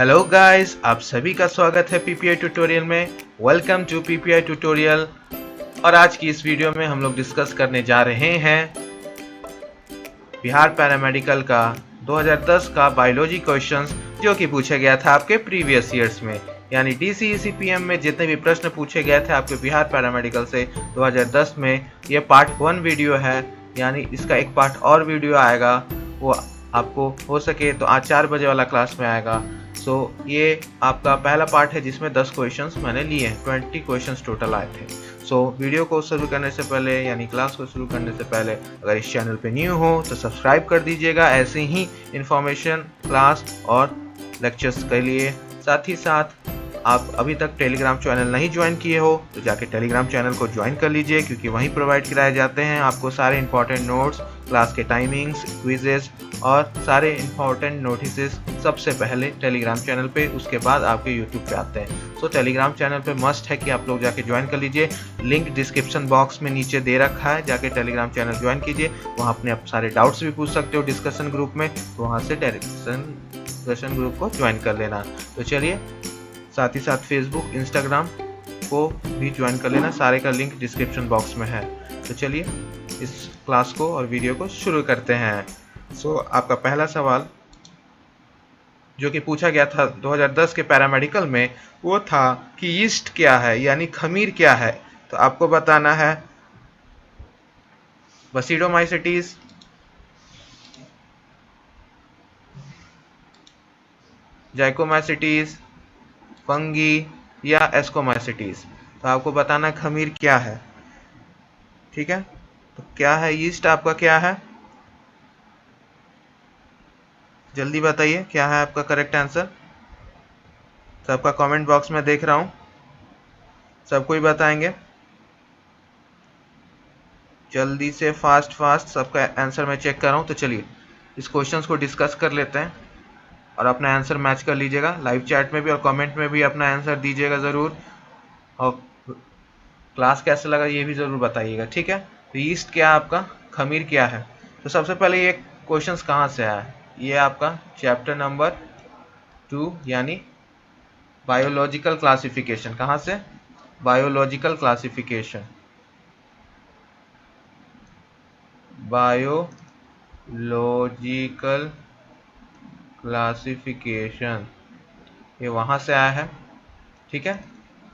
Hello guys, आप सभी का स्वागत है पीपीआई ट्यूटोरियल में। Welcome to PPI tutorial. और आज की इस वीडियो में हम लोग डिस्कस करने जा रहे हैं बिहार पैरामेडिकल का 2010 का बायोलॉजी क्वेश्चंस जो कि पूछा गया था आपके प्रीवियस ईयर्स में, यानी डीसीईसीपीएम में जितने भी प्रश्न पूछे गए थे आपके बिहार पैरामेडिकल से 2010 में, ये पार्ट 1 वीडियो है। यानी इसका एक पार्ट और वीडियो आएगा, वो आपको हो सके तो आज 4 बजे वाला क्लास में आएगा। सो ये आपका पहला पार्ट है जिसमें 10 क्वेश्चंस मैंने लिए हैं, 20 क्वेश्चंस टोटल आए थे। सो वीडियो को शुरू करने से पहले यानी क्लास को शुरू करने से पहले अगर इस चैनल पे न्यू हो तो सब्सक्राइब कर दीजिएगा, ऐसे ही इंफॉर्मेशन क्लास और लेक्चर्स के लिए। साथ ही साथ आप अभी तक टेलीग्राम चैनल नहीं ज्वाइन किए हो तो जाके टेलीग्राम चैनल को ज्वाइन कर लीजिए, क्योंकि वहीं प्रोवाइड कराए जाते हैं आपको सारे इंपॉर्टेंट नोट्स, क्लास के टाइमिंग्स, क्विजेस और सारे इंपॉर्टेंट नोटिसेस सबसे पहले टेलीग्राम चैनल पे, उसके बाद आपके यूट्यूब पे आते हैं। सो टेलीग्राम चैनल पे मस्ट है कि आप लोग जाके ज्वाइन कर लीजिए। लिंक डिस्क्रिप्शन बॉक्स में नीचे दे रखा है, जाके टेलीग्राम चैनल ज्वाइन कीजिए। वहाँ अपने आप सारे डाउट्स भी पूछ सकते हो डिस्कशन ग्रुप में, तो वहाँ से डिस्कशन ग्रुप को ज्वाइन कर लेना। तो चलिए, साथ ही साथ फेसबुक, इंस्टाग्राम को भी ज्वाइन कर लेना, सारे का लिंक डिस्क्रिप्शन बॉक्स में है। तो चलिए इस क्लास को और वीडियो को शुरू करते हैं। सो आपका पहला सवाल जो कि पूछा गया था 2010 के पैरामेडिकल में, वो था कि यीस्ट क्या है, यानी खमीर क्या है। तो आपको बताना है बसीडोमाइसिटीज, जाइकोमाइसिटीज, फंगी या एस्कोमाइसिटीज। तो आपको बताना खमीर क्या है, ठीक है। तो क्या है यीस्ट, आपका क्या है, जल्दी बताइए क्या है आपका करेक्ट आंसर। सबका कमेंट बॉक्स में देख रहा हूं, सबको ही बताएंगे जल्दी से, फास्ट सबका आंसर मैं चेक कर रहा हूं। तो चलिए इस क्वेश्चंस को डिस्कस कर लेते हैं और अपना आंसर मैच कर लीजिएगा। लाइव चैट में भी और कमेंट में भी अपना आंसर दीजिएगा ज़रूर, और क्लास कैसा लगा ये भी ज़रूर बताइएगा, ठीक है। तो ईस्ट क्या है आपका, खमीर क्या है। तो सबसे पहले ये क्वेश्चंस कहाँ से आया है, ये आपका चैप्टर नंबर 2 यानी बायोलॉजिकल क्लासिफिकेशन। कहाँ से, बायोलॉजिकल क्लासिफिकेशन, बायोलॉजिकल क्लासिफिकेशन, ये वहाँ से आया है, ठीक है।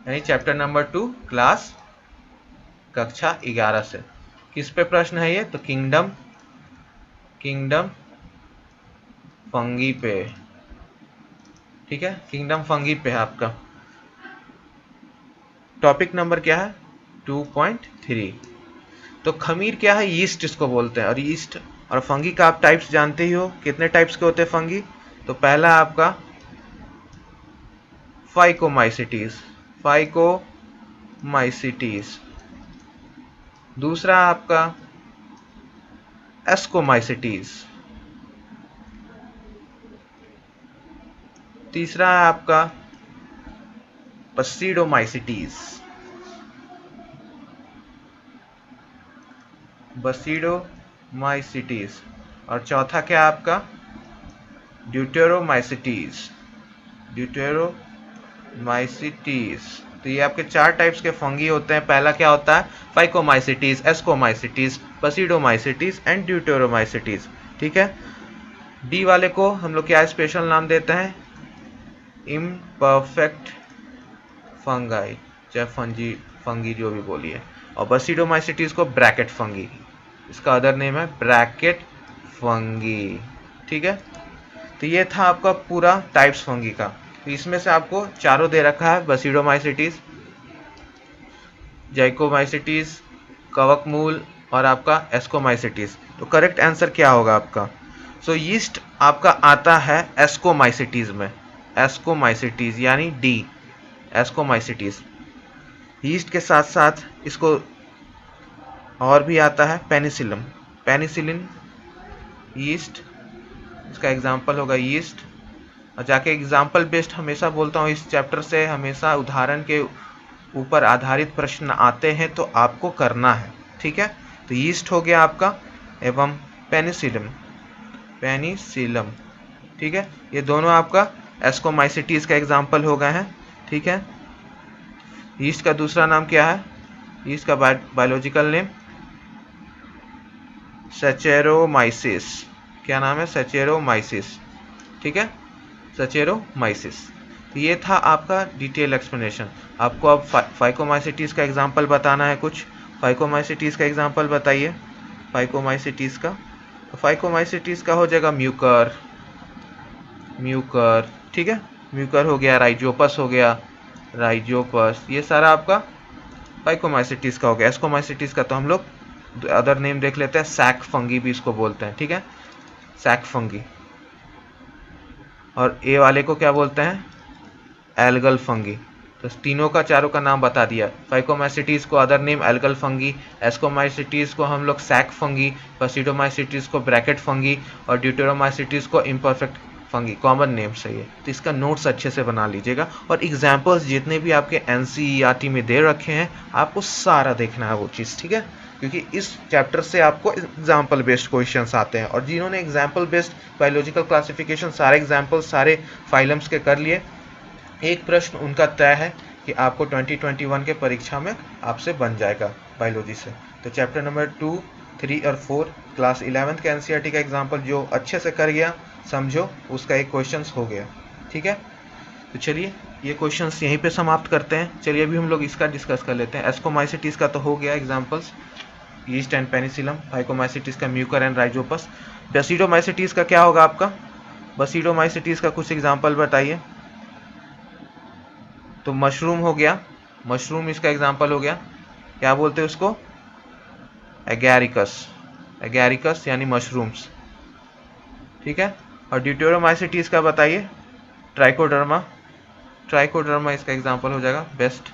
यानी चैप्टर नंबर 2 क्लास कक्षा 11 से। किस पे प्रश्न है ये, तो किंगडम फंगी पे, ठीक है। किंगडम फंगी पे है आपका। टॉपिक नंबर क्या है, 2.3। तो खमीर क्या है, यीस्ट इसको बोलते हैं। और यीस्ट और फंगी का आप टाइप्स जानते ही हो, कितने टाइप्स के होते हैं फंगी। तो पहला आपका फाइकोमाइसिटीज, दूसरा आपका एस्कोमाइसिटीज, तीसरा है आपका बसीडोमाइसिटीज, और चौथा क्या आपका ड्यूटेरोमाइसिटीज। तो ये आपके 4 टाइप्स के फंगी होते हैं। पहला क्या होता है, फाइकोमाइसिटीज, एस्कोमाइसिटीज, बसीडोमाइसिटीज एंड ड्यूटेरोमाइसिटीज, ठीक है। डी वाले को हम लोग क्या स्पेशल नाम देते हैं, इम्परफेक्ट फंगाई, चाहे फंगी जो भी बोलिए। और बसीडोमाइसिटीज को ब्रैकेट फंगी, इसका अदर नेम है ब्रैकेट फंगी, ठीक है। तो ये था आपका पूरा टाइप्स फंगी का। तो इसमें से आपको चारों दे रखा है, बसीडोमाइसिटीज, जाइकोमाइसिटीज, कवकमूल और आपका एस्कोमाइसिटीज। तो करेक्ट आंसर क्या होगा आपका। सो यीस्ट आपका आता है एस्कोमाइसिटीज में, एस्कोमाइसिटीज यानी डी, एस्कोमाइसिटीज। यीस्ट के साथ साथ इसको और भी आता है पेनिसिलिन यीस्ट, इसका एग्जाम्पल होगा यीस्ट। और जाके एग्जाम्पल बेस्ड हमेशा बोलता हूँ, इस चैप्टर से हमेशा उदाहरण के ऊपर आधारित प्रश्न आते हैं, तो आपको करना है, ठीक है। तो यीस्ट हो गया आपका, एवं पेनिसिलम, ठीक है। ये दोनों आपका एस्कोमाइसिटीज का एग्जाम्पल हो गए हैं, ठीक है। यीस्ट का दूसरा नाम क्या है, यीस्ट का बायोलॉजिकल नेम सैचेरोमाइसिस, क्या नाम है, सैचेरोमाइसिस, ठीक है, सैचेरोमाइसिस। तो ये था आपका डिटेल एक्सप्लेनेशन। आपको अब फाइकोमाइसिटीज का एग्जाम्पल बताना है कुछ। फाइकोमाइसिटीज का एग्जाम्पल बताइए, फाइकोमाइसिटीज का। तो फाइकोमाइसिटीज का हो जाएगा म्यूकर, म्यूकर, ठीक है, म्यूकर हो गया, राइजोपस हो गया, राइजोपस, ये सारा आपका फाइकोमाइसिटीज का हो गया। एस्कोमाइसिटीज का तो हम लोग अदर नेम देख लेते हैं, सैक फंगी भी इसको बोलते हैं, ठीक है, सैक फंगी। और ए वाले को क्या बोलते हैं, एल्गल फंगी। तो तीनों का चारों का नाम बता दिया। फाइकोमाइसिटीज को other name algal fungi, ascomycetes को हम लोग सैक फंगी, बसिडोमाइसिटीज को ब्रैकेट फंगी और ड्यूटेरोमाइसिटीज को इम्परफेक्ट फंगी, कॉमन नेम्स है ये। तो इसका नोट्स अच्छे से बना लीजिएगा और एग्जाम्पल्स जितने भी आपके एनसीईआरटी में दे रखे हैं आपको सारा देखना है वो चीज़, ठीक है, क्योंकि इस चैप्टर से आपको एग्जाम्पल बेस्ड क्वेश्चंस आते हैं। और जिन्होंने एग्जाम्पल बेस्ड बायोलॉजिकल क्लासिफिकेशन सारे एग्जाम्पल सारे फाइलम्स के कर लिए, एक प्रश्न उनका तय है कि आपको 2021 के परीक्षा में आपसे बन जाएगा बायोलॉजी से। तो चैप्टर नंबर 2, 3 और 4 क्लास 11th के एनसीईआरटी का एग्जाम्पल जो अच्छे से कर गया, समझो, उसका एक क्वेश्चंस हो गया, ठीक है। तो चलिए ये क्वेश्चंस यहीं पे समाप्त करते हैं। चलिए अभी हम लोग इसका डिस्कस कर लेते हैं। एस्कोमाइसिटीज का तो हो गया examples, yeast and penicillium. Phycomycetes का म्यूकर एंड राइजोपस। बसिडोमाइसिटीज का क्या होगा आपका, बसिडोमाइसिटीज का कुछ एग्जाम्पल बताइए। तो मशरूम हो गया, मशरूम इसका एग्जाम्पल हो गया, क्या बोलते हैं उसको, एगैरिकस, एगैरिकस यानी मशरूम्स, ठीक है। और ड्यूटेरोमाइसिटीज का बताइए, ट्राइकोडर्मा, ट्राइकोडर्मा इसका एग्जाम्पल हो जाएगा, बेस्ट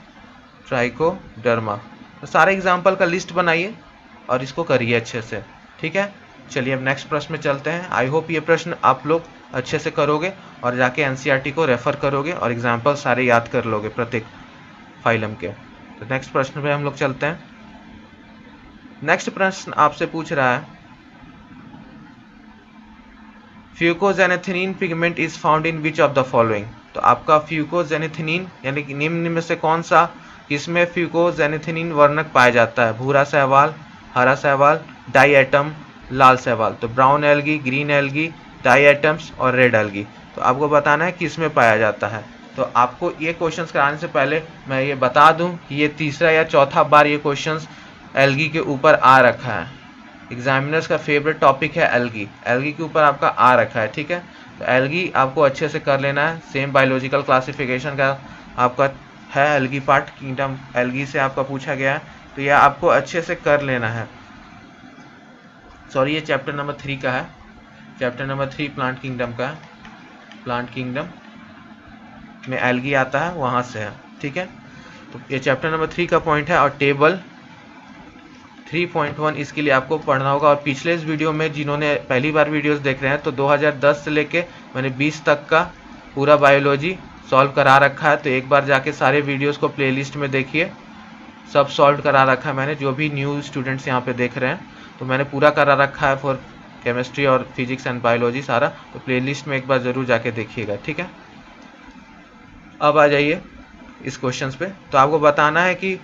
ट्राइकोडर्मा। तो सारे एग्जाम्पल का लिस्ट बनाइए और इसको करिए अच्छे से, ठीक है। चलिए अब नेक्स्ट प्रश्न में चलते हैं। आई होप ये प्रश्न आप लोग अच्छे से करोगे और जाके एनसीईआरटी को रेफर करोगे और एग्जाम्पल सारे याद कर लोगे प्रत्येक फाइलम के। तो नेक्स्ट प्रश्न पे हम लोग चलते हैं। नेक्स्ट प्रश्न आपसे पूछ रहा है, fucoxanthin pigment is found in which of the following. तो आपका फ्यूकोजेनेथिनीन यानी कि निम्न में से कौन सा, इसमें फ्यूकोजेनेथिनीन वर्णक पाया जाता है, भूरा शैवाल, हरा शैवाल, डाई एटम, लाल शैवाल। तो brown algae, green algae, diatoms और रेड एल्गी। तो आपको बताना है कि इसमें पाया जाता है। तो आपको ये क्वेश्चंस कराने से पहले मैं ये बता दूं कि ये तीसरा या चौथा बार ये क्वेश्चंस एल्गी के ऊपर आ रखा है। एग्जामिनर्स का फेवरेट टॉपिक है एल्गी, एल्गी के ऊपर आपका आ रखा है, ठीक है। तो एल्गी आपको अच्छे से कर लेना है। सेम बायोलॉजिकल क्लासिफिकेशन का आपका है एल्गी पार्ट, किंगडम एल्गी से आपका पूछा गया है, तो यह आपको अच्छे से कर लेना है। सॉरी ये चैप्टर नंबर 3 का है, चैप्टर नंबर 3 प्लांट किंगडम का है, प्लांट किंगडम में एल्गी आता है, वहाँ से है, ठीक है। तो ये चैप्टर नंबर 3 का पॉइंट है और टेबल 3.1 इसके लिए आपको पढ़ना होगा। और पिछले इस वीडियो में जिन्होंने पहली बार वीडियोस देख रहे हैं तो 2010 से लेके मैंने 20 तक का पूरा बायोलॉजी सॉल्व करा रखा है। तो एक बार जाके सारे वीडियोस को प्लेलिस्ट में देखिए, सब सॉल्व करा रखा है मैंने। जो भी न्यू स्टूडेंट्स यहाँ पे देख रहे हैं तो मैंने पूरा करा रखा है फॉर केमिस्ट्री और फिजिक्स एंड बायोलॉजी सारा। तो प्लेलिस्ट में एक बार ज़रूर जाके देखिएगा, ठीक है। अब आ जाइए इस क्वेश्चन पे। तो आपको बताना है कि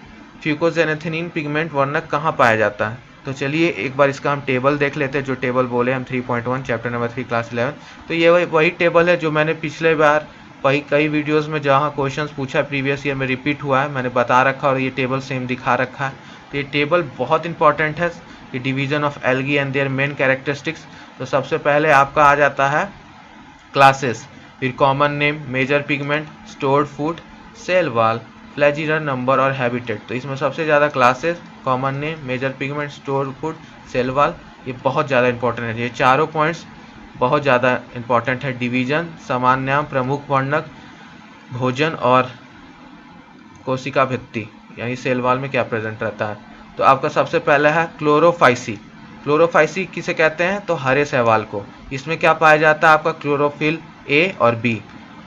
फ्यूकोजेनेथिनीन पिगमेंट वर्णक कहाँ पाया जाता है। तो चलिए एक बार इसका हम टेबल देख लेते हैं, जो टेबल बोले हम 3.1 चैप्टर नंबर 3 क्लास 11। तो ये वही टेबल है जो मैंने पिछले बार कई वीडियोस में जहाँ क्वेश्चंस पूछा प्रीवियस ईयर में रिपीट हुआ है, मैंने बता रखा और ये टेबल सेम दिखा रखा है। तो ये टेबल बहुत इंपॉर्टेंट है, ये division of algae and their main characteristics. तो सबसे पहले आपका आ जाता है क्लासेस, फिर common name, major pigment, stored food, cell wall, flagellar number और हैबिटेट। तो इसमें सबसे ज़्यादा classes, common name, major pigment, store food, cell wall, ये बहुत ज़्यादा इंपॉर्टेंट है। ये चारों पॉइंट्स बहुत ज़्यादा इंपॉर्टेंट है। डिवीजन, समान नाम, प्रमुख वर्णक, भोजन और कोशिका भित्ति यानी सेल वॉल में क्या प्रेजेंट रहता है। तो आपका सबसे पहला है क्लोरोफाइसी। क्लोरोफाइसी किसे कहते हैं, तो हरे शैवाल को। इसमें क्या पाया जाता है, आपका क्लोरोफिल ए और बी।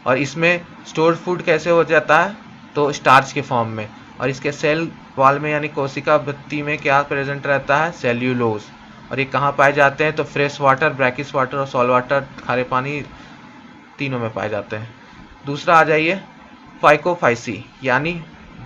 और इसमें स्टोर्ड फूड कैसे हो जाता है, तो स्टार्च के फॉर्म में। और इसके सेल वॉल में यानी कोशिका भित्ति में क्या प्रेजेंट रहता है, सेल्यूलोज। और ये कहाँ पाए जाते हैं, तो फ्रेश वाटर, ब्रैकिश वाटर और सॉल्ट वाटर, खारे पानी, तीनों में पाए जाते हैं। दूसरा आ जाइए फाइकोफाइसी यानी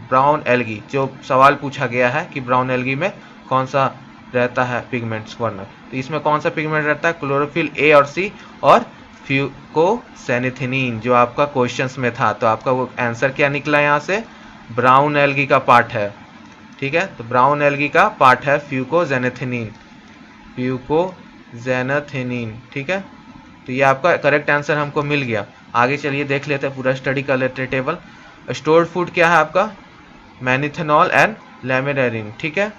ब्राउन एल्गी, जो सवाल पूछा गया है कि ब्राउन एल्गी में कौन सा रहता है पिगमेंट्स वर्नर, तो इसमें कौन सा पिगमेंट रहता है, क्लोरोफिल ए और सी और फ्यूकोसेनेथिनीन, जो आपका क्वेश्चंस में था। तो आपका वो आंसर क्या निकला यहाँ से, ब्राउन एल्गी का पार्ट है। ठीक है, तो ब्राउन एल्गी का पार्ट है फ्यूकोजेनेथिनीन, फ्यूकोजेनेथिनीन। ठीक है, तो ये आपका करेक्ट आंसर हमको मिल गया। आगे चलिए देख लेते हैं, पूरा स्टडी कर लेते हैं टेबल। स्टोर्ड फूड क्या है आपका, मैनिथेनॉल एंड लेमिनेरिन। ठीक है,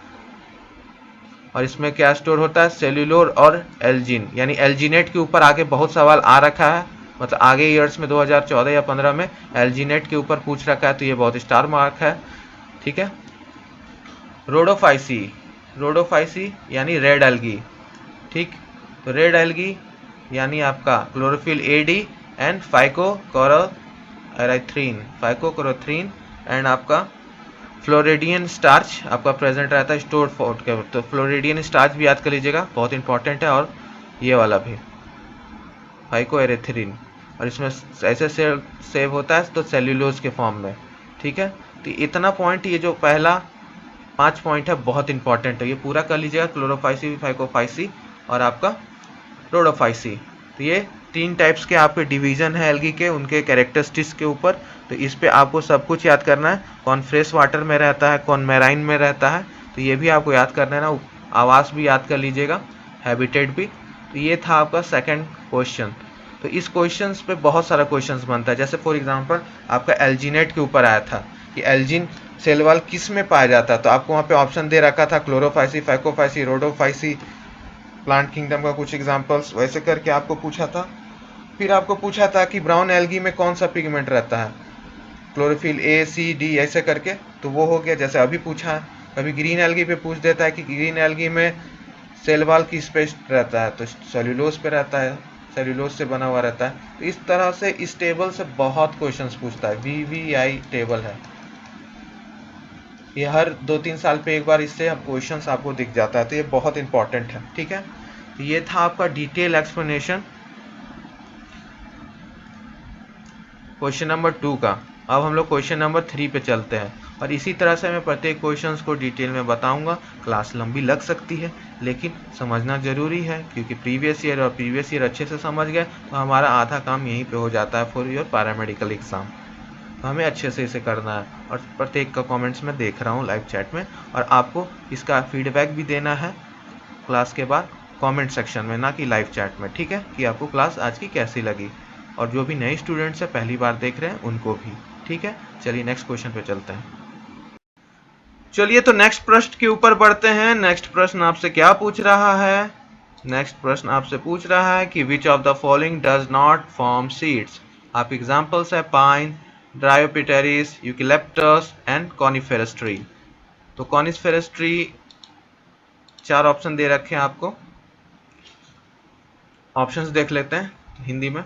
और इसमें क्या स्टोर होता है, सेल्यूलोर और एल्जिन, यानी एल्जिनेट के ऊपर आगे बहुत सवाल आ रखा है, मतलब आगे ईयर्स में 2014 या 15 में एल्जिनेट के ऊपर पूछ रखा है, तो ये बहुत स्टार मार्क है। ठीक है, रोडोफाइसी, रोडोफाइसी यानी रेड एल्गी। ठीक, तो रेड एल्गी यानी आपका chlorophyll A D and phycoerythrin and आपका फ्लोरिडियन स्टार्च आपका प्रेजेंट रहता है स्टोर फॉर्ट के। तो फ्लोरिडियन स्टार्च भी याद कर लीजिएगा, बहुत इंपॉर्टेंट है, और ये वाला भी फाइकोएरेथ्रिन, और इसमें ऐसे सेव होता है तो सेल्यूलोज के फॉर्म में। ठीक है, तो इतना पॉइंट, ये जो पहला 5 पॉइंट है बहुत इंपॉर्टेंट है, ये पूरा कर लीजिएगा, क्लोरोफाइसी, फाइकोफाइसी और आपका रोडोफाइसी। तो ये 3 टाइप्स के आपके डिवीजन है एल्गी के, उनके कैरेक्टरिस्टिक्स के ऊपर। तो इस पे आपको सब कुछ याद करना है, कौन फ्रेश वाटर में रहता है, कौन मैराइन में रहता है, तो ये भी आपको याद करना है ना। आवास भी याद कर लीजिएगा, हैबिटेट भी। तो ये था आपका सेकंड क्वेश्चन। तो इस क्वेश्चन पे बहुत सारा क्वेश्चन बनता है, जैसे फॉर एग्जाम्पल आपका एल्जिनेट के ऊपर आया था कि एल्जिन सेल वॉल किस में पाया जाता है, तो आपको वहाँ पे ऑप्शन दे रखा था क्लोरोफाइसी, फाइकोफाइसी, रोडोफाइसी, प्लांट किंगडम का कुछ एग्जांपल्स वैसे करके आपको पूछा था। फिर आपको पूछा था कि ब्राउन एल्गी में कौन सा पिगमेंट रहता है, क्लोरोफिल ए सी डी ऐसे करके, तो वो हो गया जैसे अभी पूछा है। कभी ग्रीन एल्गी पे पूछ देता है कि ग्रीन एल्गी में सेल वॉल किस पे रहता है, तो सेल्यूलोज पे रहता है, सेल्यूलोज से बना हुआ रहता है। तो इस तरह से इस टेबल से बहुत क्वेश्चंस पूछता है, VVI टेबल है ये, हर 2-3 साल पे एक बार इससे क्वेश्चंस आपको दिख जाता है, तो ये बहुत इंपॉर्टेंट है। ठीक है, तो ये था आपका डिटेल एक्सप्लेनेशन क्वेश्चन नंबर 2 का। अब हम लोग क्वेश्चन नंबर 3 पे चलते हैं, और इसी तरह से मैं प्रत्येक क्वेश्चंस को डिटेल में बताऊंगा। क्लास लंबी लग सकती है, लेकिन समझना जरूरी है, क्योंकि प्रीवियस ईयर अच्छे से समझ गए तो हमारा आधा काम यहीं पे हो जाता है फॉर योर पैरामेडिकल एग्जाम। तो हमें अच्छे से इसे करना है, और प्रत्येक का कमेंट्स में देख रहा हूँ लाइव चैट में, और आपको इसका फीडबैक भी देना है क्लास के बाद कमेंट सेक्शन में, ना कि लाइव चैट में। ठीक है, कि आपको क्लास आज की कैसी लगी, और जो भी नए स्टूडेंट्स हैं पहली बार देख रहे हैं उनको भी। ठीक है, चलिए नेक्स्ट क्वेश्चन पे चलते हैं। चलिए तो नेक्स्ट प्रश्न के ऊपर बढ़ते हैं। नेक्स्ट प्रश्न आपसे क्या पूछ रहा है, नेक्स्ट प्रश्न आपसे पूछ रहा है कि which of the following does not form seeds. आप एग्जांपल्स है pine, Dryopteris, eucalyptus and coniferous tree. तो कॉनिफेरस ट्री 4 ऑप्शन दे रखे हैं आपको, ऑप्शंस देख लेते हैं हिंदी में।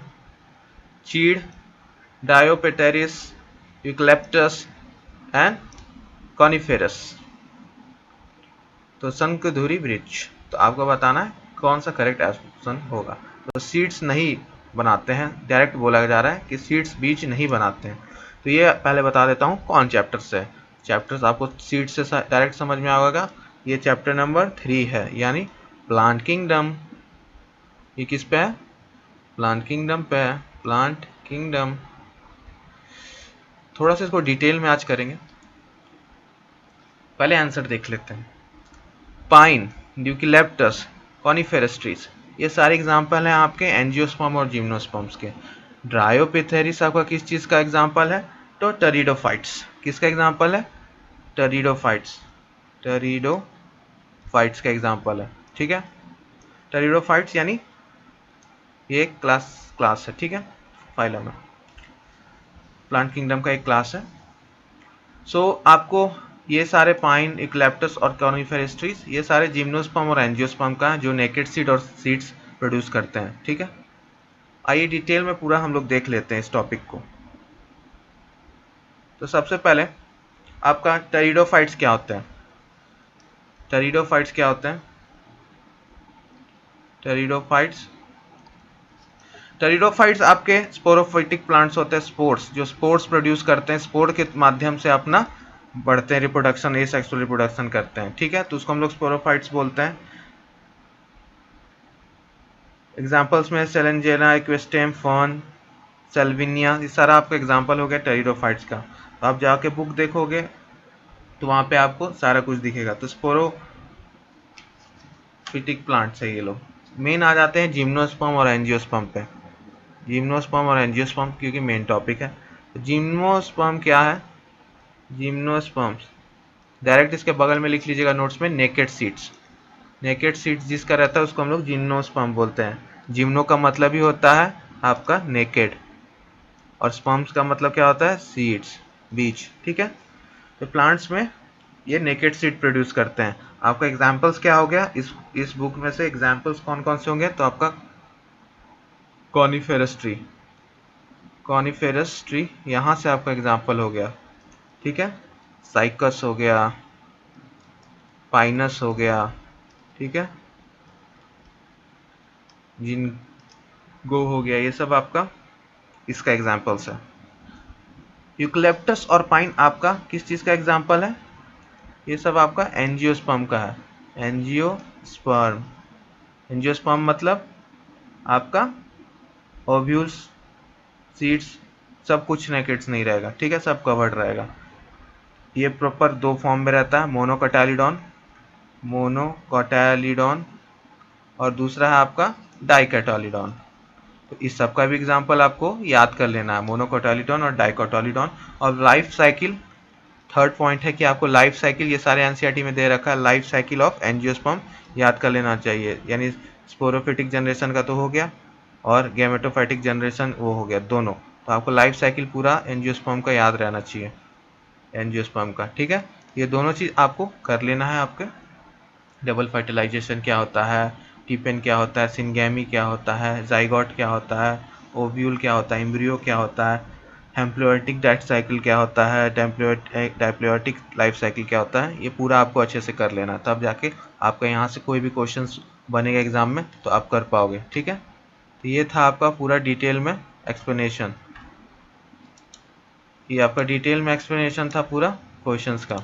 चीड़, डायोपेटेरिस, यूकेलिप्टस एंड कॉनिफेरस। तो शंकुधुरी वृक्ष। तो आपको बताना है कौन सा करेक्ट ऑप्शन होगा। तो सीड्स नहीं बनाते हैं, डायरेक्ट बोला जा रहा है कि सीड्स बीज नहीं बनाते हैं। तो ये पहले बता देता हूँ कौन चैप्टर से है। चैप्टर्स आपको सीड से डायरेक्ट समझ में आएगा। ये चैप्टर नंबर 3 है, यानी प्लांट किंगडम। ये किस पे है, प्लांट किंगडम पे है, प्लांट किंगडम। थोड़ा सा इसको डिटेल में आज करेंगे, पहले आंसर देख लेते हैं। पाइन, यूकेलिप्टस, कॉनिफेरस ट्रीज, ये सारे एग्जाम्पल हैं आपके एंजियोस्पर्म और जिम्नोस्पर्म्स के। ड्रायोपिथेरिस आपका किस चीज़ का एग्जाम्पल है, तो टेरिडोफाइट्स। किसका एग्जाम्पल है, टेरिडोफाइट्स, टेरिडोफाइट्स का एग्जाम्पल है। ठीक है, टेरिडोफाइट्स यानी ये एक क्लास है। ठीक है, फाइलम है, प्लांट किंगडम का एक क्लास है। सो आपको ये सारे पाइन, यूकेलिप्टस और कॉनिफेरस ट्रीज, ये सारे जिम्नोस्पर्म और एंजियोस्पर्म का है, जो नेकेड सीड और सीड्स प्रोड्यूस करते हैं। ठीक है, आइए डिटेल में पूरा हम लोग देख लेते हैं इस टॉपिक को। तो सबसे पहले आपका टेरिडोफाइट्स क्या होते हैं, टेरिडोफाइट्स क्या होते हैं, टेरिडोफाइट्स टेरिडोफाइट्स आपके स्पोरोफाइटिक प्लांट्स होते हैं, स्पोर्स, जो स्पोर्स प्रोड्यूस करते हैं, स्पोर के माध्यम से अपना बढ़ते हैं, रिप्रोडक्शन, एसेक्सुअल रिप्रोडक्शन करते हैं, ठीक है, तो उसको हम लोग स्पोरोफाइट्स बोलते हैं। एग्जाम्पल्स में सेलेंजेना, इक्वेस्टेम, फॉन, सेल्विनिया, ये सारा आपका एग्जाम्पल हो गया टेरिडोफाइट्स का। तो आप जाके बुक देखोगे तो वहाँ पे आपको सारा कुछ दिखेगा। तो स्पोरोफिटिक प्लांट्स है ये लोग। मेन आ जाते हैं जिम्नोस्पर्म और एंजियोस्पर्म पे। जिम्नोस्पर्म और एंजियोस्पर्म क्योंकि मेन टॉपिक है। तो जिम्नोस्पर्म क्या है? जिम्नोस्पर्म्स डायरेक्ट इसके बगल में लिख लीजिएगा नोट्स में, नेकेड सीड्स। नेकेड सीड्स जिसका रहता है उसको हम लोग जिम्नोस्पर्म बोलते हैं। जिम्नो का मतलब ही होता है आपका नेकेड, और स्पर्म्स का मतलब क्या होता है? सीड्स, बीज, ठीक है। तो प्लांट्स में ये नेकेड सीड प्रोड्यूस करते हैं। आपका एग्जांपल्स क्या हो गया इस बुक में से? एग्जांपल्स कौन कौन से होंगे? तो आपका कॉनिफेरस ट्री, कॉनिफेरस ट्री यहाँ से आपका एग्जांपल हो गया, ठीक है। साइकस हो गया, पाइनस हो गया, ठीक है, जिनको हो गया, ये सब आपका इसका एग्जांपल्स है। यूकलिप्टस और पाइन आपका किस चीज़ का एग्जांपल है? ये सब आपका एंजियोस्पर्म का है। एंजियोस्पर्म, एंजियोस्पर्म मतलब आपका ओव्यूल्स, सीड्स, सब कुछ नेकेड्स नहीं रहेगा, ठीक है, सब कवर्ड रहेगा। ये प्रॉपर दो फॉर्म में रहता है, मोनोकोटाइलिडॉन, मोनोकोटाइलिडॉन, और दूसरा है आपका डाइकोटाइलिडॉन। तो इस सब का भी एग्जांपल आपको याद कर लेना है, मोनोकोटाइलिडॉन और डाइकोटाइलिडॉन। और लाइफ साइकिल, थर्ड पॉइंट है कि आपको लाइफ साइकिल, ये सारे एनसीईआरटी में दे रखा है, लाइफ साइकिल ऑफ एंजियोस्पर्म याद कर लेना चाहिए। यानी स्पोरोफिटिक जनरेशन का तो हो गया, और गैमेटोफाइटिक जनरेशन वो हो गया, दोनों। तो आपको लाइफ साइकिल पूरा एंजियोस्पर्म का याद रहना चाहिए, एंजियोस्पर्म का, ठीक है। ये दोनों चीज़ आपको कर लेना है। आपके डबल फर्टिलाइजेशन क्या होता है, टिपेन क्या होता है, सिंगेमी क्या होता है, जाइगोट क्या होता है, ओव्यूल क्या होता है, एम्ब्रियो क्या होता है, हेम्प्लोइटिक डाइट साइकिल क्या होता है, डाइप्लोइटिक लाइफ साइकिल क्या होता है, ये पूरा आपको अच्छे से कर लेना, तब जाके आपका यहाँ से कोई भी क्वेश्चन बनेगा एग्जाम में तो आप कर पाओगे, ठीक है। तो ये था आपका पूरा डिटेल में एक्सप्लेनेशन, ये आपका डिटेल में एक्सप्लेनेशन था पूरा क्वेश्चंस का।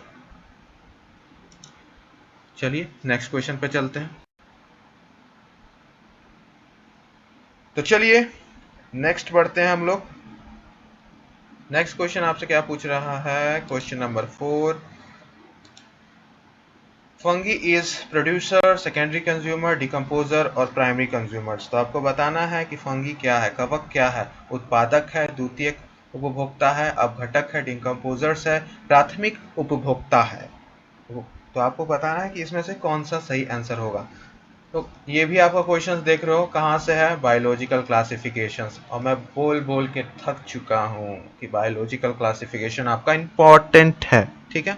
चलिए नेक्स्ट क्वेश्चन पे चलते हैं। तो चलिए नेक्स्ट बढ़ते हैं हम लोग। नेक्स्ट क्वेश्चन आपसे क्या पूछ रहा है? Question number 4, fungi is producer, secondary consumer, decomposer और प्राइमरी कंज्यूमर्स। तो आपको बताना है कि फंगी क्या है, कवक क्या है, उत्पादक है, द्वितीयक उपभोक्ता है, अपघटक है, डिकम्पोजर्स है, प्राथमिक उपभोक्ता है। तो आपको बताना है कि इसमें से कौन सा सही आंसर होगा। तो ये भी आपका क्वेश्चंस देख रहे हो कहाँ से है? Biological classifications. और मैं बोल बोल के थक चुका हूँ कि बायोलॉजिकल क्लासिफिकेशन आपका इम्पॉर्टेंट है, ठीक है।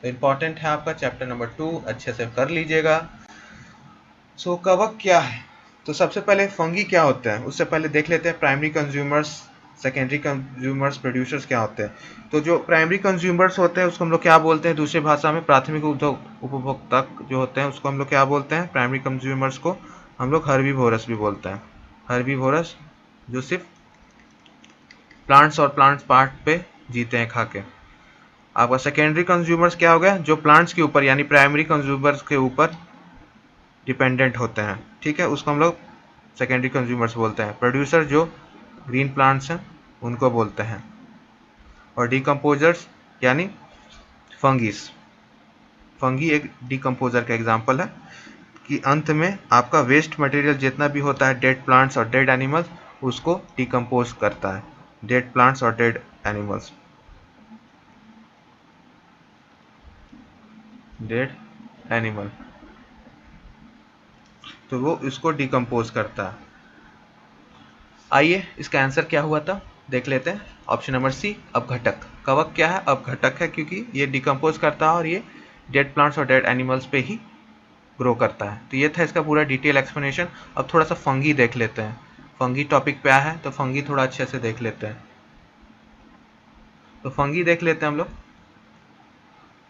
तो इम्पॉर्टेंट है आपका चैप्टर नंबर 2, अच्छे से कर लीजिएगा। सो कवक क्या है? तो सबसे पहले फंगी क्या होते हैं उससे पहले देख लेते हैं primary consumers, secondary consumers, producers क्या होते हैं। तो जो प्राइमरी कंज्यूमर्स होते हैं उसको हम लोग क्या बोलते हैं दूसरी भाषा में? प्राथमिक उपभोक्ता जो होते हैं उसको हम लोग क्या बोलते हैं? प्राइमरी कंज्यूमर्स को हम लोग हर्बीवोरस भी बोलते हैं। हर्बीवोरस जो सिर्फ प्लांट्स और प्लांट्स पार्ट पे जीते हैं खा के। आपका सेकेंडरी कंज्यूमर्स क्या हो गया? जो प्लांट्स के ऊपर यानी प्राइमरी कंज्यूमर्स के ऊपर डिपेंडेंट होते हैं, ठीक है, उसको हम लोग सेकेंडरी कंज्यूमर्स बोलते हैं। प्रोड्यूसर जो ग्रीन प्लांट्स हैं उनको बोलते हैं, और डिकम्पोजर्स यानी फंगीस। फंगी एक डिकम्पोजर का एग्जाम्पल है कि अंत में आपका वेस्ट मटेरियल जितना भी होता है, डेड प्लांट्स और डेड एनिमल्स, उसको डिकम्पोज करता है। डेड प्लांट्स और डेड एनिमल्स, डेड एनिमल, तो वो इसको डिकम्पोज करता है। आइए इसका आंसर क्या हुआ था देख लेते हैं। ऑप्शन नंबर सी, अपघटक। कवक क्या है? अपघटक है, क्योंकि ये डिकम्पोज करता है और ये डेड प्लांट्स और डेड एनिमल्स पे ही ग्रो करता है। तो ये था इसका पूरा डिटेल एक्सप्लेनेशन। अब थोड़ा सा फंगी देख लेते हैं। फंगी टॉपिक पे आया है तो फंगी थोड़ा अच्छे से देख लेते हैं। तो फंगी देख लेते हैं हम लोग।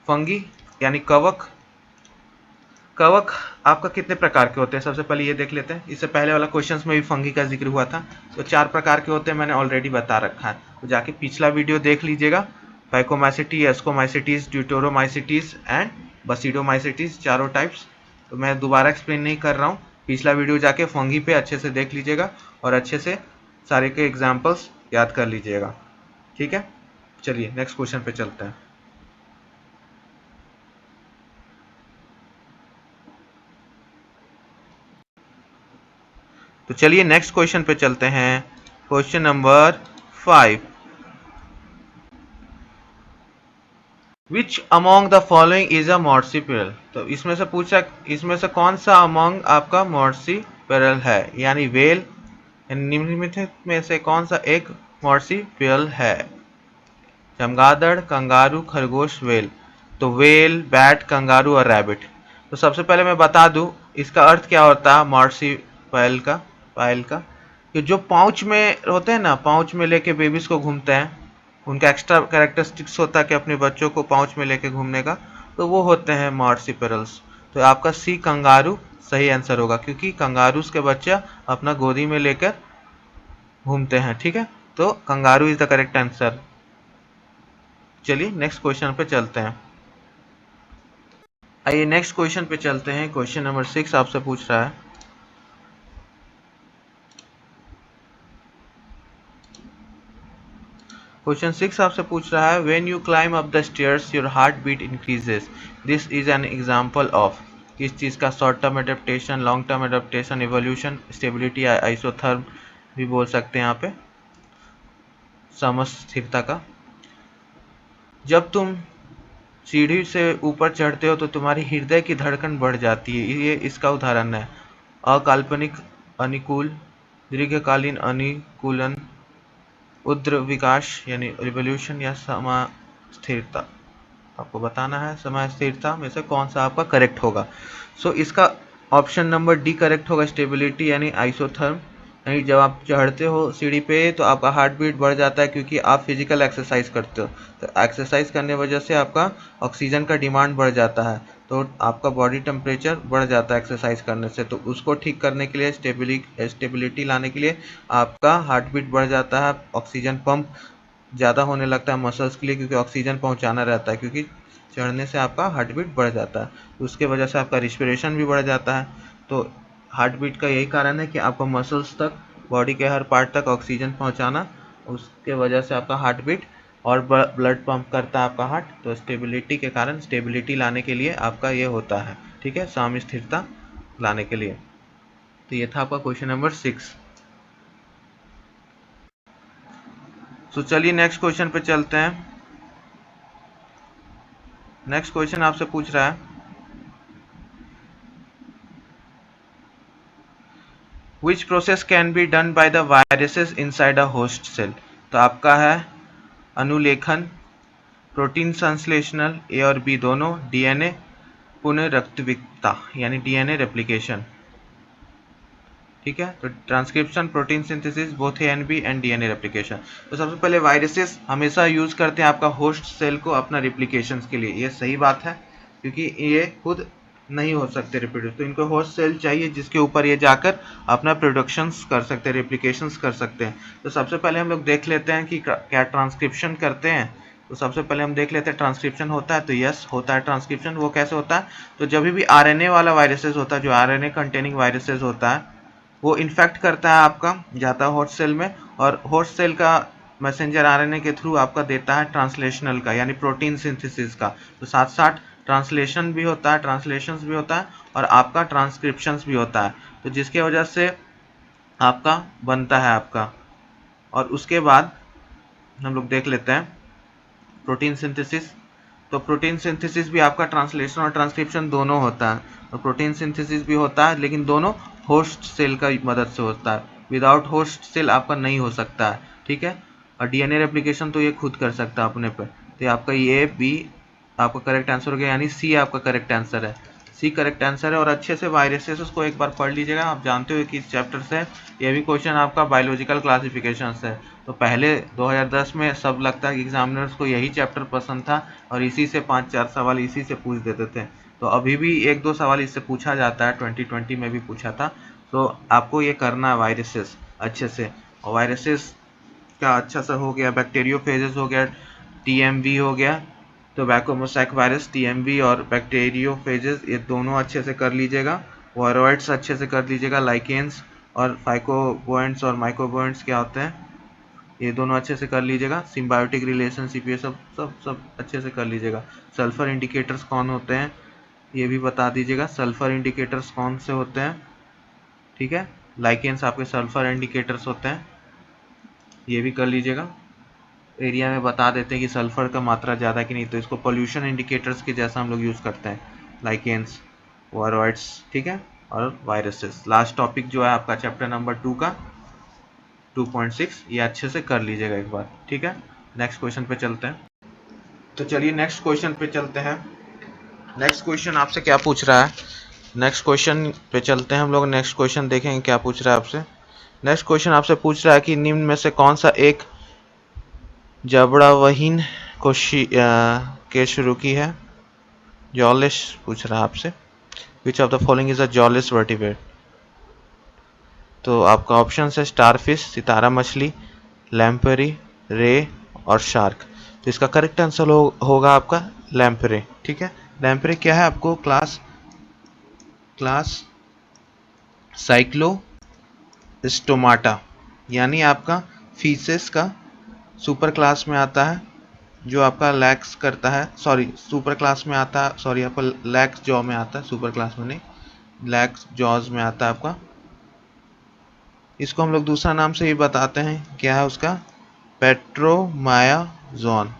फंगी यानी कवक कवक आपका कितने प्रकार के होते हैं, सबसे पहले ये देख लेते हैं। इससे पहले वाला क्वेश्चंस में भी फंगी का जिक्र हुआ था। तो 4 प्रकार के होते हैं, मैंने ऑलरेडी बता रखा है, तो जाके पिछला वीडियो देख लीजिएगा। फाइकोमाइसिटी, एस्कोमाइसिटीज, ड्यूटोरोमाइसिटीज एंड बसीडोमाइसिटीज, चारों टाइप्स। तो मैं दोबारा एक्सप्लेन नहीं कर रहा हूँ, पिछला वीडियो जाके फंगी पे अच्छे से देख लीजिएगा और अच्छे से सारे के एग्जाम्पल्स याद कर लीजिएगा, ठीक है। चलिए नेक्स्ट क्वेश्चन पे चलते हैं। तो चलिए नेक्स्ट क्वेश्चन पे चलते हैं। Question number 5, which among the following is a marsupial. तो इसमें से पूछा, इसमें से कौन सा अमोंग आपका मॉर्सीपियल है, यानी वेल, निम्नलिखित में से कौन सा एक मॉर्सीपियल है। चमगादड़, कंगारू, खरगोश, वेल। तो वेल, बैट, कंगारू और रैबिट। तो सबसे पहले मैं बता दूं इसका अर्थ क्या होता है मॉर्सीपियल का, पायल का, कि जो पाउच में होते हैं ना, पाउच में लेके बेबीज को घूमते हैं, उनका एक्स्ट्रा कैरेक्टरिस्टिक्स होता है कि अपने बच्चों को पाउच में लेके घूमने का, तो वो होते हैं मॉर्सीपियल्स। तो आपका सी कंगारू सही आंसर होगा, क्योंकि कंगारूस के बच्चा अपना गोदी में लेकर घूमते हैं, ठीक है। तो kangaroo is the correct answer. चलिए नेक्स्ट क्वेश्चन पे चलते हैं। आइए नेक्स्ट क्वेश्चन पे चलते हैं। क्वेश्चन नंबर 6 आपसे पूछ रहा है, क्वेश्चन 6 आपसे पूछ रहा है, when you climb up the stairs your heart beat increases, this is an example of. किस चीज़ का, short term adaptation, long term adaptation, evolution, stability, isotherm भी बोल सकते हैं यहाँ पे, समस्थिरता का। जब तुम सीढ़ी से ऊपर चढ़ते हो तो तुम्हारी हृदय की धड़कन बढ़ जाती है, ये इसका उदाहरण है। अकाल्पनिक अनुकूल, दीर्घकालीन अनुकूलन, उद्र विकास यानी रिवोल्यूशन, या समय स्थिरता। आपको बताना है समय स्थिरता में से कौन सा आपका करेक्ट होगा। सो इसका ऑप्शन नंबर डी करेक्ट होगा, स्टेबिलिटी यानी आइसोथर्म। यानी जब आप चढ़ते हो सीढ़ी पे तो आपका हार्ट बीट बढ़ जाता है, क्योंकि आप फिजिकल एक्सरसाइज करते हो। तो एक्सरसाइज करने वजह से आपका ऑक्सीजन का डिमांड बढ़ जाता है, तो आपका बॉडी टेम्परेचर बढ़ जाता है एक्सरसाइज करने से। तो उसको ठीक करने के लिए, स्टेबिलिटी लाने के लिए आपका हार्ट बीट बढ़ जाता है, ऑक्सीजन पंप ज़्यादा होने लगता है मसल्स के लिए, क्योंकि ऑक्सीजन पहुंचाना रहता है, क्योंकि चढ़ने से आपका हार्ट बीट बढ़ जाता है, तो उसके वजह से आपका रिस्पिरेशन भी बढ़ जाता है। तो हार्ट बीट का यही कारण है कि आपको मसल्स तक, बॉडी के हर पार्ट तक ऑक्सीजन पहुंचाना, उसके वजह से आपका हार्ट बीट और ब्लड पंप करता है आपका हार्ट। तो स्टेबिलिटी के कारण, स्टेबिलिटी लाने के लिए आपका ये होता है, ठीक है, साम्य स्थिरता लाने के लिए। तो ये था आपका क्वेश्चन नंबर 6। तो चलिए नेक्स्ट क्वेश्चन पे चलते हैं। नेक्स्ट क्वेश्चन आपसे पूछ रहा है, which process can be done by the viruses inside a host cell. तो आपका है अनुलेखन, प्रोटीन संश्लेषण, ए और बी दोनों, डीएनए पुनरुत्पादकता यानी डीएनए रेप्लिकेशन, ठीक है। तो transcription, protein synthesis, both A and B and DNA replication. तो सबसे पहले वायरसेस हमेशा यूज करते हैं आपका होस्ट सेल को अपना रेप्लिकेशन के लिए, ये सही बात है, क्योंकि ये खुद नहीं हो सकते रिप्रोड्यूस, तो इनको होस्ट सेल चाहिए जिसके ऊपर ये जाकर अपना प्रोडक्शंस कर सकते हैं, रेप्लिकेशंस कर सकते हैं। तो सबसे पहले हम लोग देख लेते हैं कि क्या ट्रांसक्रिप्शन करते हैं। तो सबसे पहले हम देख लेते हैं ट्रांसक्रिप्शन होता है, तो यस होता है ट्रांसक्रिप्शन। वो कैसे होता है, तो जब भी आरएनए वाला वायरसेस होता है, जो आरएनए कंटेनिंग वायरसेस होता है, वो इन्फेक्ट करता है आपका, जाता है होस्ट सेल में, और होस्ट सेल का मैसेंजर आरएनए के थ्रू आपका देता है ट्रांसलेशनल का यानी प्रोटीन सिंथेसिस का। तो साथ साथ ट्रांसलेशन भी होता है, ट्रांसलेशंस भी होता है, और आपका ट्रांसक्रिप्शंस भी होता है, तो जिसके वजह से आपका बनता है आपका। और उसके बाद हम लोग देख लेते हैं प्रोटीन सिंथेसिस। तो प्रोटीन सिंथेसिस भी आपका ट्रांसलेशन और ट्रांसक्रिप्शन दोनों होता है। तो प्रोटीन सिंथेसिस भी होता है, लेकिन दोनों होस्ट सेल का मदद से होता है, विदाउट होस्ट सेल आपका नहीं हो सकता है, ठीक है। और डीएनए रेप्लिकेशन तो ये खुद कर सकता है अपने पे। तो आपका ये बी आपका करेक्ट आंसर हो गया, यानी सी आपका करेक्ट आंसर है, सी करेक्ट आंसर है। और अच्छे से वायरसेस उसको एक बार पढ़ लीजिएगा, आप जानते हो कि इस चैप्टर से ये भी क्वेश्चन आपका बायोलॉजिकल क्लासिफिकेशन से है। तो पहले 2010 में सब लगता है कि एग्जामिनर्स को यही चैप्टर पसंद था और इसी से 5-4 सवाल इसी से पूछ देते थे, तो अभी भी एक दो सवाल इससे पूछा जाता है, 2020 में भी पूछा था। तो आपको ये करना है वायरसेस अच्छे से। और वायरसेस का अच्छा सा हो गया, बैक्टीरियोफेजेस हो गया, टीएमवी हो गया, टोबैको मोसैक वायरस, टीएमवी और बैक्टीरियोफेजेस ये दोनों अच्छे से कर लीजिएगा। वायरॉइड्स अच्छे से कर लीजिएगा, लाइकेंस और फाइकोबोएंट्स और माइक्रोबोएंट्स क्या होते हैं ये दोनों अच्छे से कर लीजिएगा। सिम्बायोटिक रिलेशनशिप ये सब सब सब अच्छे से कर लीजिएगा। सल्फर इंडिकेटर्स कौन होते हैं ये भी बता दीजिएगा, सल्फर इंडिकेटर्स कौन से होते हैं, ठीक है। लाइकेंस आपके सल्फर इंडिकेटर्स होते हैं, ये भी कर लीजिएगा। एरिया में बता देते हैं कि सल्फर का मात्रा ज़्यादा कि नहीं, तो इसको पोल्यूशन इंडिकेटर्स के जैसा हम लोग यूज़ करते हैं, लाइकेंस, वायरॉइड्स, ठीक है, और वायरसेस। लास्ट टॉपिक जो है आपका चैप्टर नंबर 2 का 2.6 ये अच्छे से कर लीजिएगा एक बार, ठीक है। नेक्स्ट क्वेश्चन पे चलते हैं। तो चलिए नेक्स्ट क्वेश्चन पे चलते हैं। नेक्स्ट क्वेश्चन आपसे क्या पूछ रहा है, नेक्स्ट क्वेश्चन पे चलते हैं हम लोग। नेक्स्ट क्वेश्चन देखेंगे क्या पूछ रहा है आपसे। नेक्स्ट क्वेश्चन आपसे पूछ रहा है कि निम्न में से कौन सा एक जबड़ावहीन के शुरू की है। जॉलिस पूछ रहा है आपसे, विच of the following is a जॉलिस vertebrate. तो आपका ऑप्शन है स्टारफिश, सितारा मछली, लैम्परी, रे और शार्क। तो इसका करेक्ट आंसर होगा आपका लैम्परे, ठीक है। लैम्परे क्या है, आपको क्लास साइक्लोस्टोमाटा यानी आपका फीसेस का सुपर क्लास में आता है, जो आपका लैक्स करता है, सॉरी सुपर क्लास में आता है, सॉरी आपका लैक्स जॉ में आता है, सुपर क्लास में नहीं, लैक्स जॉज में आता है आपका। इसको हम लोग दूसरा नाम से ही बताते हैं, क्या है उसका, पेट्रोमायाजोन,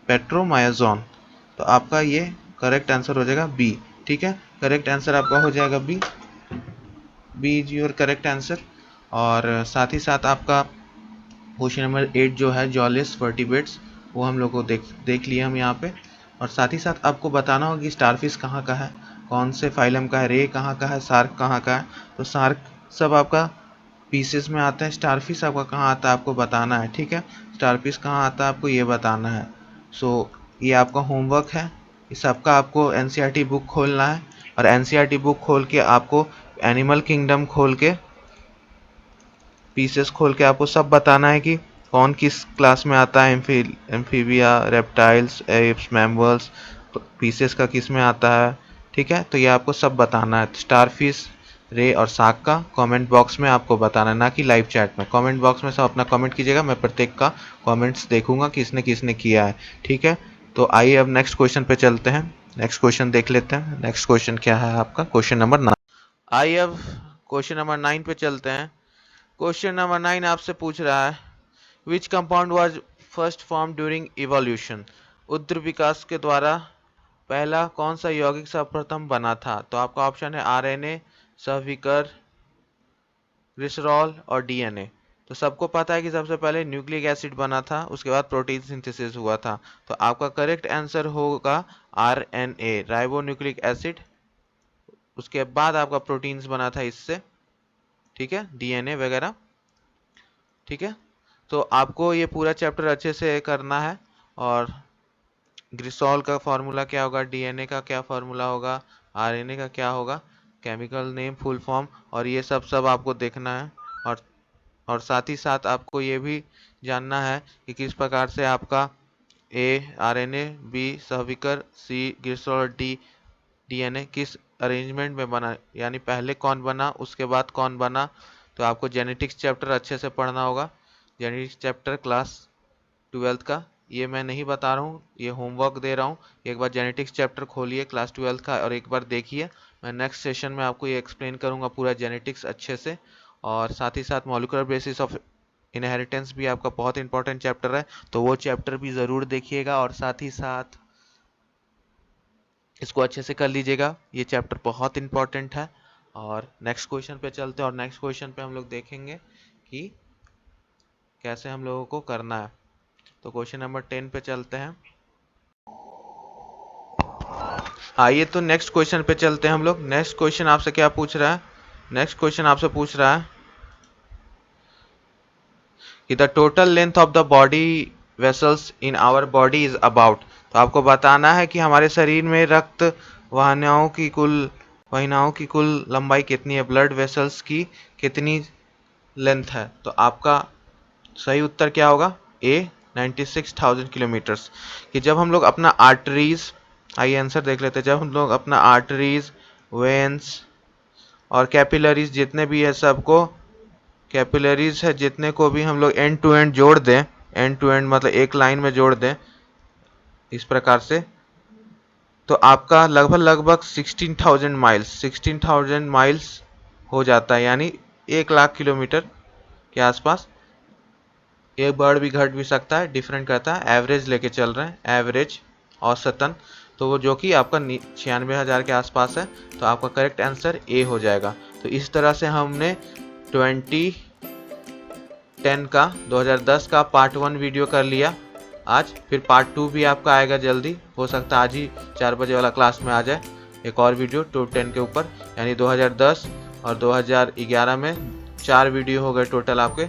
पेट्रोमायाजोन। तो आपका ये करेक्ट आंसर हो जाएगा बी, ठीक है। करेक्ट आंसर आपका हो जाएगा B, B is your correct answer. और साथ ही साथ आपका क्वेश्चन नंबर 8 जो है जॉलिस वर्टिब्रेट्स, वो हम लोग को देख लिए हम यहाँ पे। और साथ ही साथ आपको बताना होगा कि स्टारफिश कहाँ का है, कौन से फाइलम का है, रे कहाँ का है, सार्क कहाँ का है। तो सार्क सब आपका पीसेस में आता है, स्टारफिश आपका कहाँ आता है आपको बताना है, ठीक है। स्टारफिश कहाँ आता है आपको ये बताना है। सो ये आपका होमवर्क है, इस सबका आपको एनसीईआरटी बुक खोलना है। और एनसीईआरटी बुक खोल के आपको एनिमल किंगडम खोल के, पीसेस खोल के आपको सब बताना है कि कौन किस क्लास में आता है, amphibia, reptiles, apps, mammals, pieces का किस में आता है, ठीक है। तो ये आपको सब बताना है। स्टारफिश, रे और शार्क का कमेंट बॉक्स में आपको बताना है, ना कि लाइव चैट में। कमेंट बॉक्स में सब अपना कमेंट कीजिएगा, मैं प्रत्येक का कमेंट्स देखूंगा किसने किसने किया है, ठीक है। तो आइए अब नेक्स्ट क्वेश्चन पे चलते हैं, नेक्स्ट क्वेश्चन देख लेते हैं। नेक्स्ट क्वेश्चन क्या है आपका, क्वेश्चन नंबर 9। आइए अब क्वेश्चन नंबर 9 पे चलते हैं। क्वेश्चन नंबर 9 आपसे पूछ रहा है, which compound was first form during evolution. उद्र विकास के द्वारा पहला कौन सा यौगिक सर्वप्रथम बना था। तो आपका ऑप्शन है आरएनए, सहविकर, ग्लिसरॉल और डीएनए। तो सबको पता है कि सबसे पहले न्यूक्लिक एसिड बना था, उसके बाद प्रोटीन सिंथेसिस हुआ था। तो आपका करेक्ट आंसर होगा आरएनए, राइबो न्यूक्लिक एसिड। उसके बाद आपका प्रोटीन्स बना था इससे, ठीक है, डीएनए वगैरह, ठीक है। तो आपको ये पूरा चैप्टर अच्छे से करना है। और ग्लिसरॉल का फार्मूला क्या होगा, डीएनए का क्या फार्मूला होगा, आरएनए का क्या होगा, केमिकल नेम, फुल फॉर्म, और ये सब आपको देखना है। और साथ ही साथ आपको ये भी जानना है कि किस प्रकार से आपका ए आरएनए, बी सहविकर, सी ग्लिसरॉल, डी डीएनए किस अरेंजमेंट में बना, यानी पहले कौन बना उसके बाद कौन बना। तो आपको जेनेटिक्स चैप्टर अच्छे से पढ़ना होगा। जेनेटिक्स चैप्टर क्लास 12th का, ये मैं नहीं बता रहा हूँ, ये होमवर्क दे रहा हूँ। एक बार जेनेटिक्स चैप्टर खोलिए क्लास 12th का और एक बार देखिए। मैं नेक्स्ट सेशन में आपको ये एक्सप्लेन करूँगा पूरा जेनेटिक्स अच्छे से। और साथ ही साथ मॉलिक्यूलर बेसिस ऑफ इनहेरिटेंस भी आपका बहुत इंपॉर्टेंट चैप्टर है, तो वो चैप्टर भी ज़रूर देखिएगा। और साथ ही साथ इसको अच्छे से कर लीजिएगा, ये चैप्टर बहुत इंपॉर्टेंट है। और नेक्स्ट क्वेश्चन पे चलते हैं, और नेक्स्ट क्वेश्चन पे हम लोग देखेंगे कि कैसे हम लोगों को करना है। तो क्वेश्चन नंबर 10 पे चलते हैं। आइए तो नेक्स्ट क्वेश्चन पे चलते हैं हम लोग। नेक्स्ट क्वेश्चन आपसे क्या पूछ रहा है, नेक्स्ट क्वेश्चन आपसे पूछ रहा है कि the total length of the body vessels in our body is about. तो आपको बताना है कि हमारे शरीर में रक्त वाहिनियों की कुल लंबाई कितनी है, ब्लड वेसल्स की कितनी लेंथ है। तो आपका सही उत्तर क्या होगा, ए 96,000 किलोमीटर्स। कि जब हम लोग अपना आर्टरीज, आइए आंसर देख लेते हैं, जब हम लोग अपना आर्टरीज, वेन्स और कैपिलरीज जितने भी है सबको, कैपिलरीज है जितने को भी हम लोग एंड टू एंड जोड़ दें, एंड टू एंड मतलब एक लाइन में जोड़ दें इस प्रकार से, तो आपका लगभग 16,000 माइल्स हो जाता है, यानी 1 लाख किलोमीटर के आसपास। एक वर्ड भी घट भी सकता है, डिफरेंट करता है, एवरेज लेके चल रहे हैं, एवरेज औसतन, तो वो जो कि आपका 96,000 के आसपास है। तो आपका करेक्ट आंसर ए हो जाएगा। तो इस तरह से हमने 2010 का पार्ट 1 वीडियो कर लिया आज। फिर पार्ट 2 भी आपका आएगा जल्दी, हो सकता है आज ही 4 बजे वाला क्लास में आ जाए एक और वीडियो 210 के ऊपर, यानी 2010 और 2011 में 4 वीडियो हो गए टोटल आपके।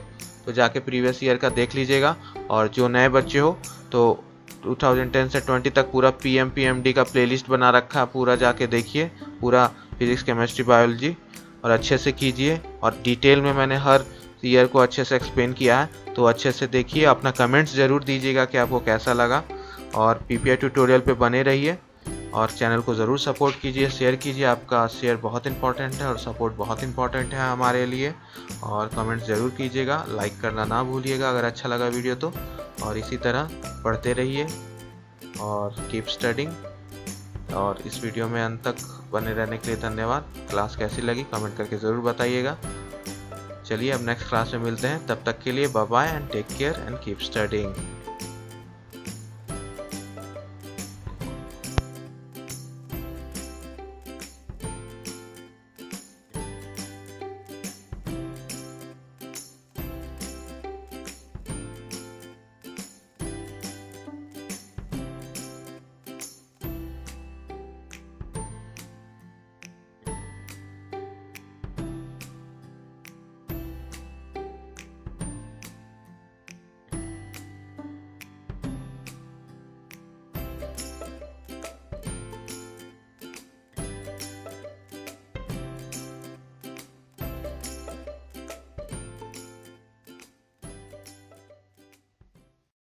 तो जाके प्रीवियस ईयर का देख लीजिएगा। और जो नए बच्चे हो तो 2010 से 20 तक पूरा PMD का प्लेलिस्ट बना रखा है, पूरा जाके देखिए, पूरा फिजिक्स, केमिस्ट्री, बायोलॉजी, और अच्छे से कीजिए। और डिटेल में मैंने हर ईयर को अच्छे से एक्सप्लेन किया है, तो अच्छे से देखिए। अपना कमेंट्स ज़रूर दीजिएगा कि आपको कैसा लगा। और PPI ट्यूटोरियल पे बने रहिए और चैनल को ज़रूर सपोर्ट कीजिए, शेयर कीजिए। आपका शेयर बहुत इंपॉर्टेंट है और सपोर्ट बहुत इंपॉर्टेंट है हमारे लिए। और कमेंट्स ज़रूर कीजिएगा, लाइक करना ना भूलिएगा अगर अच्छा लगा वीडियो तो। और इसी तरह पढ़ते रहिए और कीप स्टडिंग। और इस वीडियो में अंत तक बने रहने के लिए धन्यवाद। क्लास कैसी लगी कमेंट करके ज़रूर बताइएगा। चलिए अब नेक्स्ट क्लास में मिलते हैं, तब तक के लिए bye bye and take care and keep studying.